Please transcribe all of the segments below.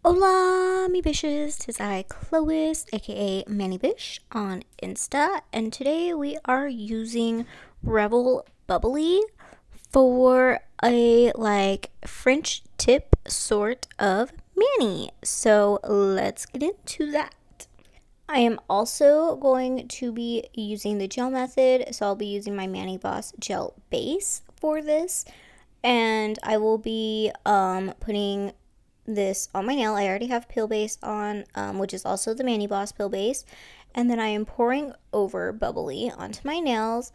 Hola, me bitches. Tis I, Chlois, aka Manny Bish, on Insta, and today we are using Rebel Bubbly for a French tip sort of mani. So let's get into that. I am also going to be using the gel method, so I'll be using my Mani Boss gel base for this, and I will be putting this on my nail. I already have pill base on, which is also the Mani Boss pill base, and then I am pouring over bubbly onto my nails.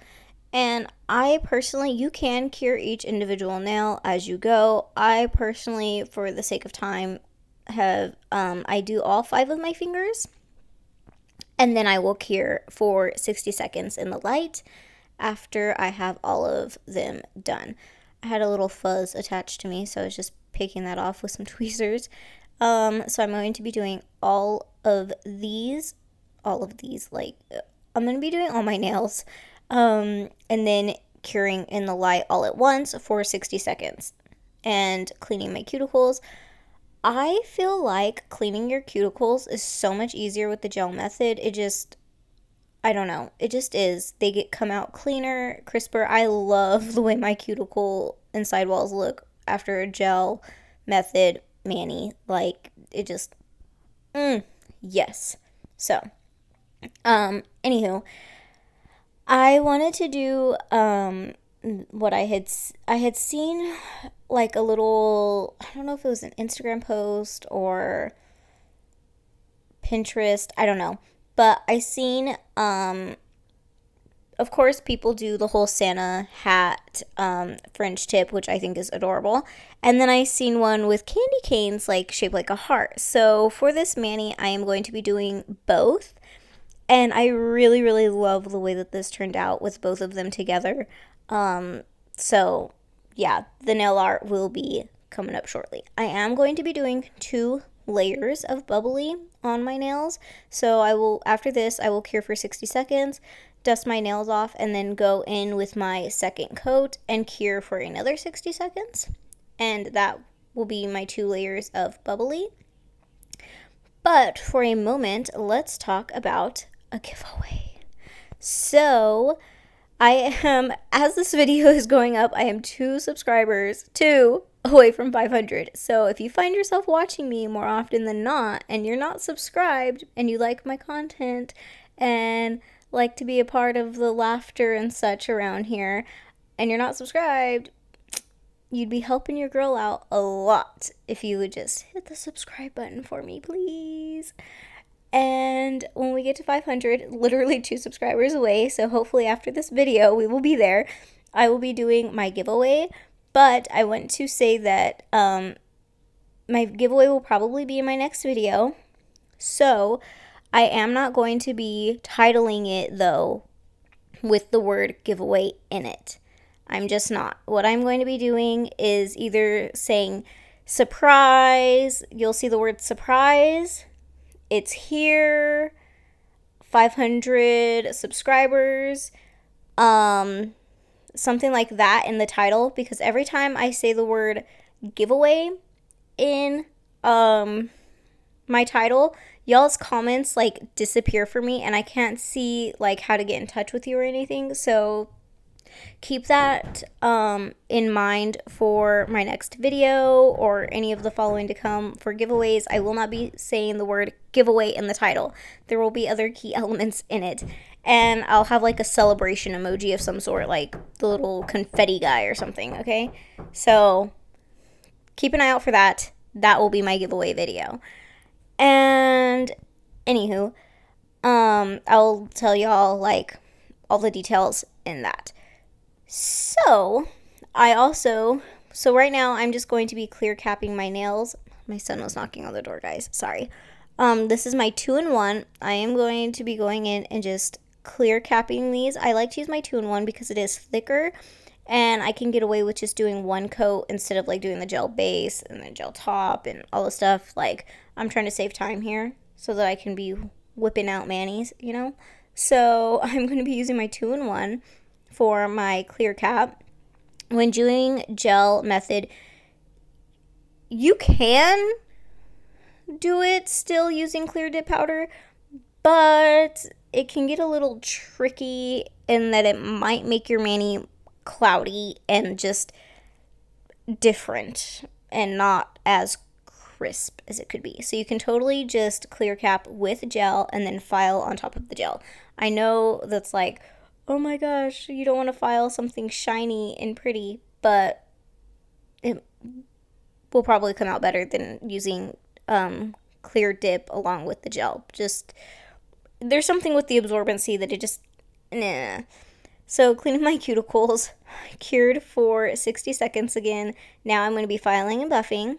And I personally, you can cure each individual nail as you go. I personally, for the sake of time, have I do all 5 of my fingers, and then I will cure for 60 seconds in the light after I have all of them done. I had a little fuzz attached to me, so I was just picking that off with some tweezers. So I'm going to be doing all of these, I'm going to be doing all my nails, and then curing in the light all at once for 60 seconds and cleaning my cuticles. I feel like cleaning your cuticles is so much easier with the gel method. I don't know. It just is. Come out cleaner, crisper. I love the way my cuticle and sidewalls look after a gel method mani. It just, yes. So, anywho, I wanted to do what I had seen like a little, I don't know if it was an Instagram post or Pinterest, I don't know. But I seen of course people do the whole Santa hat French tip, which I think is adorable. And then I seen one with candy canes shaped like a heart. So for this mani, I am going to be doing both. And I really, really love the way that this turned out with both of them together. So, yeah, the nail art will be coming up shortly. I am going to be doing 2 layers of bubbly on my nails. So after this, I will cure for 60 seconds, dust my nails off, and then go in with my second coat and cure for another 60 seconds. And that will be my 2 layers of bubbly. But for a moment, let's talk about a giveaway. So, as this video is going up, I am 2 subscribers, 2 away from 500. So if you find yourself watching me more often than not, and you're not subscribed, and you like my content, and like to be a part of the laughter and such around here, and you're not subscribed, you'd be helping your girl out a lot if you would just hit the subscribe button for me, please. And when we get to 500, literally 2 subscribers away, so hopefully after this video we will be there, I will be doing my giveaway. But I want to say that my giveaway will probably be in my next video. So I am not going to be titling it, though, with the word giveaway in it. I'm just not. What I'm going to be doing is either saying surprise, you'll see the word surprise, it's here, 500 subscribers, something like that in the title, because every time I say the word giveaway in my title, y'all's comments disappear for me, and I can't see how to get in touch with you or anything. So keep that in mind for my next video or any of the following to come for giveaways. I will not be saying the word giveaway in the title. There will be other key elements in it. And I'll have a celebration emoji of some sort, like the little confetti guy or something, okay? So keep an eye out for that. That will be my giveaway video. And anywho, I'll tell y'all all the details in that. So right now I'm just going to be clear capping my nails. My son was knocking on the door, guys. Sorry. This is my 2-in-1. I am going to be going in and just clear capping these. I like to use my 2-in-1 because it is thicker, and I can get away with just doing 1 coat instead of doing the gel base and the gel top and all the stuff. I'm trying to save time here so that I can be whipping out manis, So I'm going to be using my 2-in-1 for my clear cap. When doing gel method, you can do it still using clear dip powder, but it can get a little tricky in that it might make your mani cloudy and just different and not as crisp as it could be. So you can totally just clear cap with gel and then file on top of the gel. I know that's like, oh my gosh, you don't want to file something shiny and pretty, but it will probably come out better than using clear dip along with the gel. Just there's something with the absorbency that it just nah. So cleaning my cuticles, cured for 60 seconds again. Now I'm going to be filing and buffing,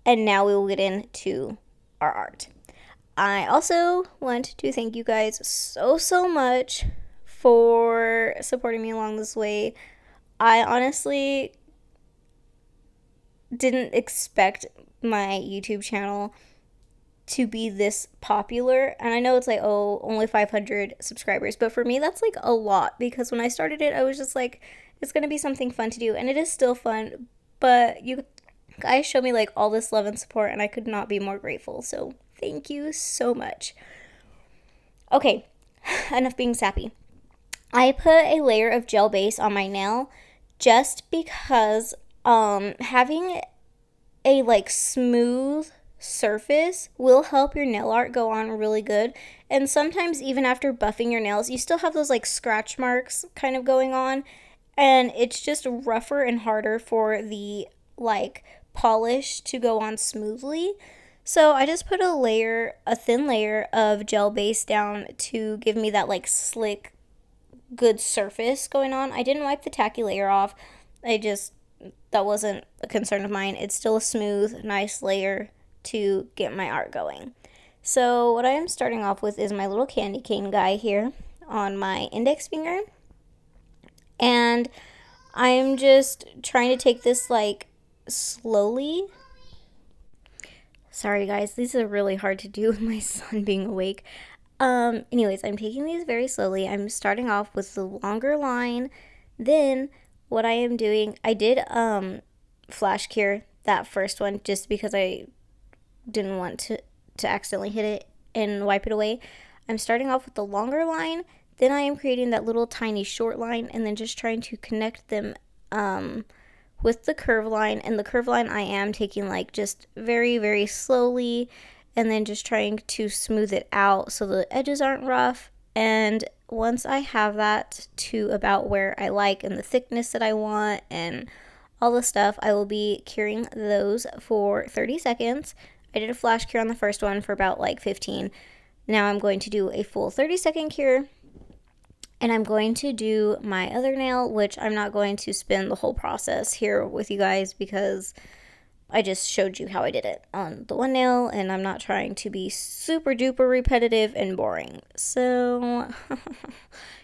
and now we will get into our art. I also want to thank you guys so much for supporting me along this way. I honestly didn't expect my YouTube channel to be this popular, and I know it's like, oh, only 500 subscribers, but for me that's like a lot, because when I started it I was just like, it's gonna be something fun to do, and it is still fun, but you guys show me like all this love and support, and I could not be more grateful, so thank you so much. Okay, enough being sappy. I put a layer of gel base on my nail just because having a like smooth surface will help your nail art go on really good. And sometimes even after buffing your nails, you still have those like scratch marks kind of going on, and it's just rougher and harder for the like polish to go on smoothly. So I just put a thin layer of gel base down to give me that like slick, good surface going on. I didn't wipe the tacky layer off. That wasn't a concern of mine. It's still a smooth, nice layer to get my art going. So what I am starting off with is my little candy cane guy here on my index finger. And I'm just trying to take this like slowly. Sorry guys, these are really hard to do with my son being awake. Anyways, I'm taking these very slowly. I'm starting off with the longer line. Then what I am doing, I did flash cure that first one just because I didn't want to accidentally hit it and wipe it away. I'm starting off with the longer line, then I am creating that little tiny short line, and then just trying to connect them with the curve line. And the curve line I am taking like just very, very slowly, and then just trying to smooth it out so the edges aren't rough. And once I have that to about where I like and the thickness that I want and all the stuff, I will be curing those for 30 seconds. I did a flash cure on the first one for about like 15. Now I'm going to do a full 30-second cure, and I'm going to do my other nail, which I'm not going to spin the whole process here with you guys because I just showed you how I did it on the one nail, and I'm not trying to be super duper repetitive and boring. So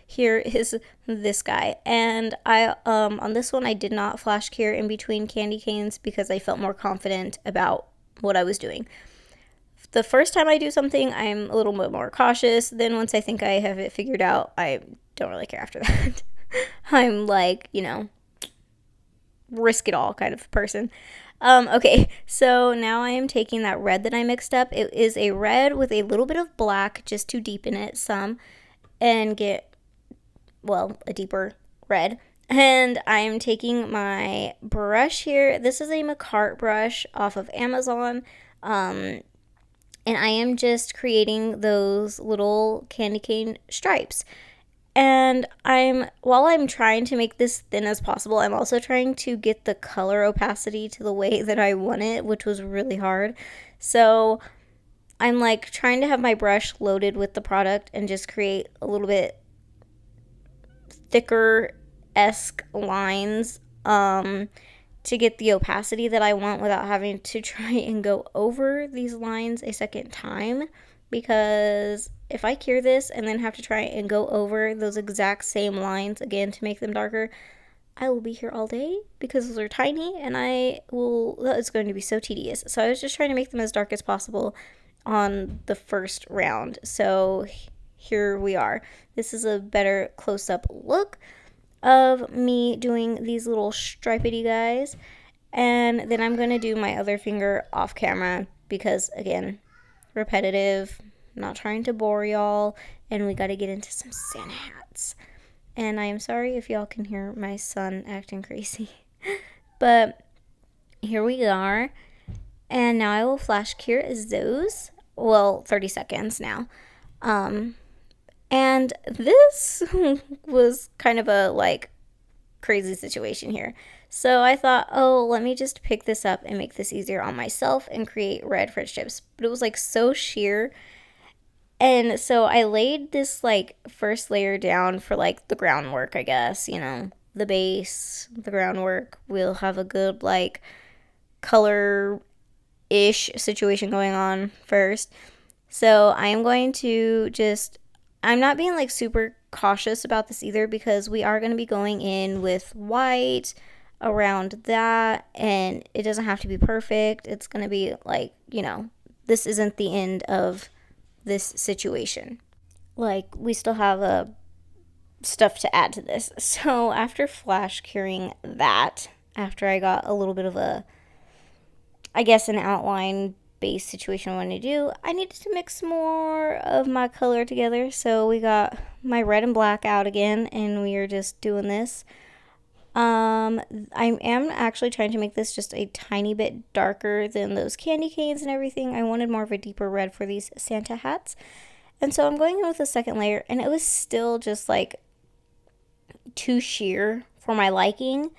here is this guy. And I on this one I did not flash cure in between candy canes because I felt more confident about what I was doing. The first time I do something, I'm a little bit more cautious. Then once I think I have it figured out, I don't really care after that. I'm like, risk it all kind of person. Okay, so now I am taking that red that I mixed up. It is a red with a little bit of black just to deepen it some and get, well, a deeper red. And I'm taking my brush here. This is a McCart brush off of Amazon. And I am just creating those little candy cane stripes. And while I'm trying to make this thin as possible, I'm also trying to get the color opacity to the way that I want it, which was really hard. So I'm like trying to have my brush loaded with the product and just create a little bit thicker-esque lines to get the opacity that I want without having to try and go over these lines a second time, because if I cure this and then have to try and go over those exact same lines again to make them darker, I will be here all day because those are tiny, and it's going to be so tedious. So I was just trying to make them as dark as possible on the first round. So here we are. This is a better close-up look of me doing these little stripedy guys. And then I'm going to do my other finger off camera because, again, repetitive, not trying to bore y'all, and we got to get into some Santa hats. And I am sorry if y'all can hear my son acting crazy. But here we are. And now I will flash cure as those. Well, 30 seconds now. And this was kind of a like crazy situation here. So I thought, oh, let me just pick this up and make this easier on myself and create red French tips. But it was like so sheer. And so I laid this like first layer down for like the groundwork, I guess, the base, the groundwork. We'll have a good like color-ish situation going on first. So I am going to I'm not being like super cautious about this either, because we are going to be going in with white around that, and it doesn't have to be perfect. It's going to be like, this isn't the end of this situation. Like, we still have stuff to add to this. So after flash curing that, after I got a little bit of an outline base situation I wanted to do, I needed to mix more of my color together. So we got my red and black out again, and we are just doing this. I am actually trying to make this just a tiny bit darker than those candy canes and everything. I wanted more of a deeper red for these Santa hats. And so I'm going in with a second layer, and it was still just like too sheer for my liking.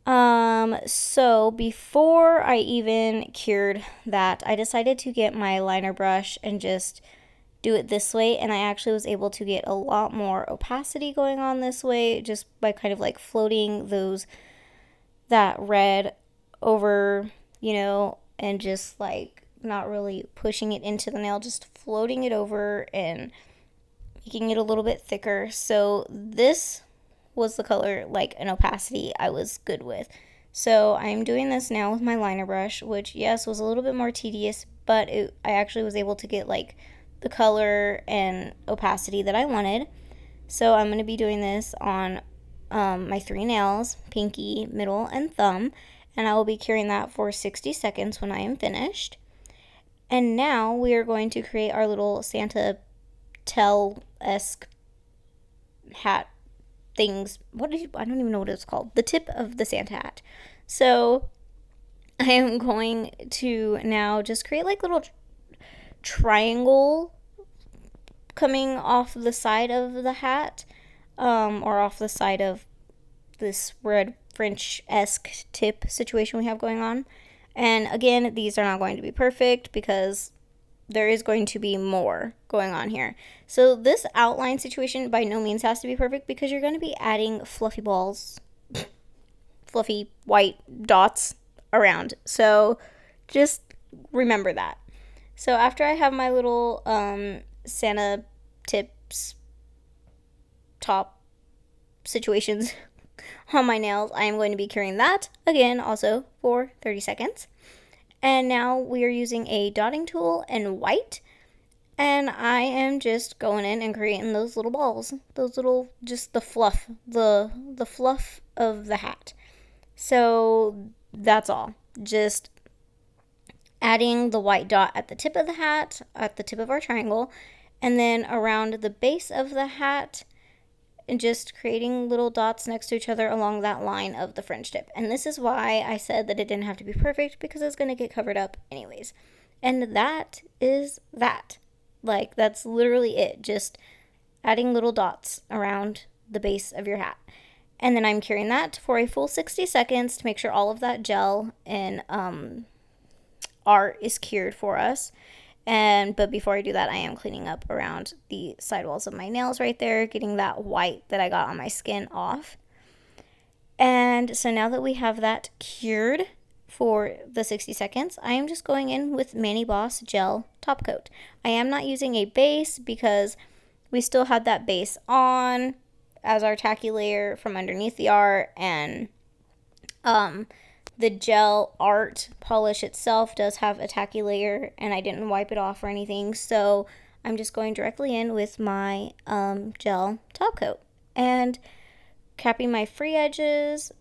So before I even cured that, I decided to get my liner brush and just do it this way, and I actually was able to get a lot more opacity going on this way, just by kind of like floating that red over, and just like not really pushing it into the nail, just floating it over and making it a little bit thicker. So this was the color, like an opacity I was good with. So I'm doing this now with my liner brush, which yes was a little bit more tedious, but I actually was able to get like the color and opacity that I wanted. So I'm going to be doing this on my 3 nails, pinky, middle, and thumb, and I will be curing that for 60 seconds when I am finished. And now we are going to create our little Santa tail-esque hat things. I don't even know what it's called. The tip of the Santa hat. So I am going to now just create like little triangle coming off the side of the hat, or off the side of this red French-esque tip situation we have going on. And again, these are not going to be perfect because there is going to be more going on here. So this outline situation by no means has to be perfect, because you're going to be adding fluffy balls, fluffy white dots around. So just remember that. So after I have my little Santa tips top situations on my nails, I am going to be curing that again also for 30 seconds. And now we are using a dotting tool and white, and I am just going in and creating those little balls, just the fluff, the fluff of the hat. So that's all. Just adding the white dot at the tip of the hat, at the tip of our triangle, and then around the base of the hat, and just creating little dots next to each other along that line of the French tip. And this is why I said that it didn't have to be perfect, because it's going to get covered up anyways. And that is that. Like, that's literally it. Just adding little dots around the base of your hat. And then I'm curing that for a full 60 seconds to make sure all of that gel and art is cured for us. But before I do that, I am cleaning up around the sidewalls of my nails right there, getting that white that I got on my skin off. And so now that we have that cured for the 60 seconds, I am just going in with Mani Boss Gel Top Coat. I am not using a base because we still had that base on as our tacky layer from underneath the art, and the gel art polish itself does have a tacky layer, and I didn't wipe it off or anything, so I'm just going directly in with my gel top coat and capping my free edges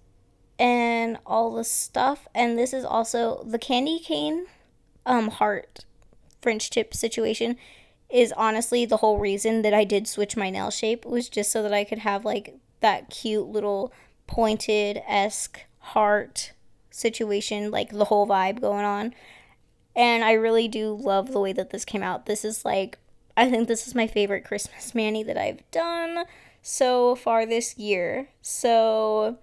and all the stuff. And this is also the candy cane heart French tip situation is honestly the whole reason that I did switch my nail shape, was just so that I could have like that cute little pointed esque heart situation, like the whole vibe going on. And I really do love the way that this came out. This is like, I think this is my favorite Christmas mani that I've done so far this year. So,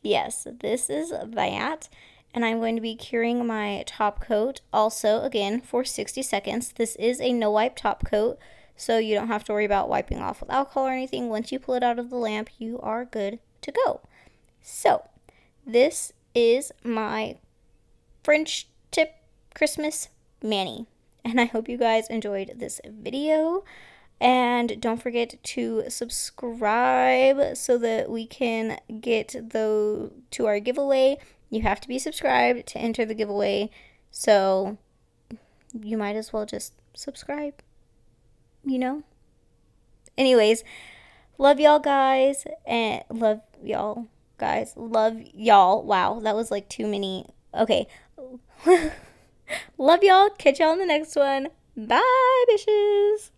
yes, this is that. And I'm going to be curing my top coat also, again, for 60 seconds. This is a no wipe top coat, so you don't have to worry about wiping off with alcohol or anything. Once you pull it out of the lamp, you are good to go. So, this is my French tip Christmas mani. And I hope you guys enjoyed this video. And don't forget to subscribe so that we can get to our giveaway. You have to be subscribed to enter the giveaway. So you might as well just subscribe, you know? Anyways, love y'all guys. And love y'all guys. Love y'all. Wow, that was like too many. Okay. Love y'all. Catch y'all in the next one. Bye, bitches.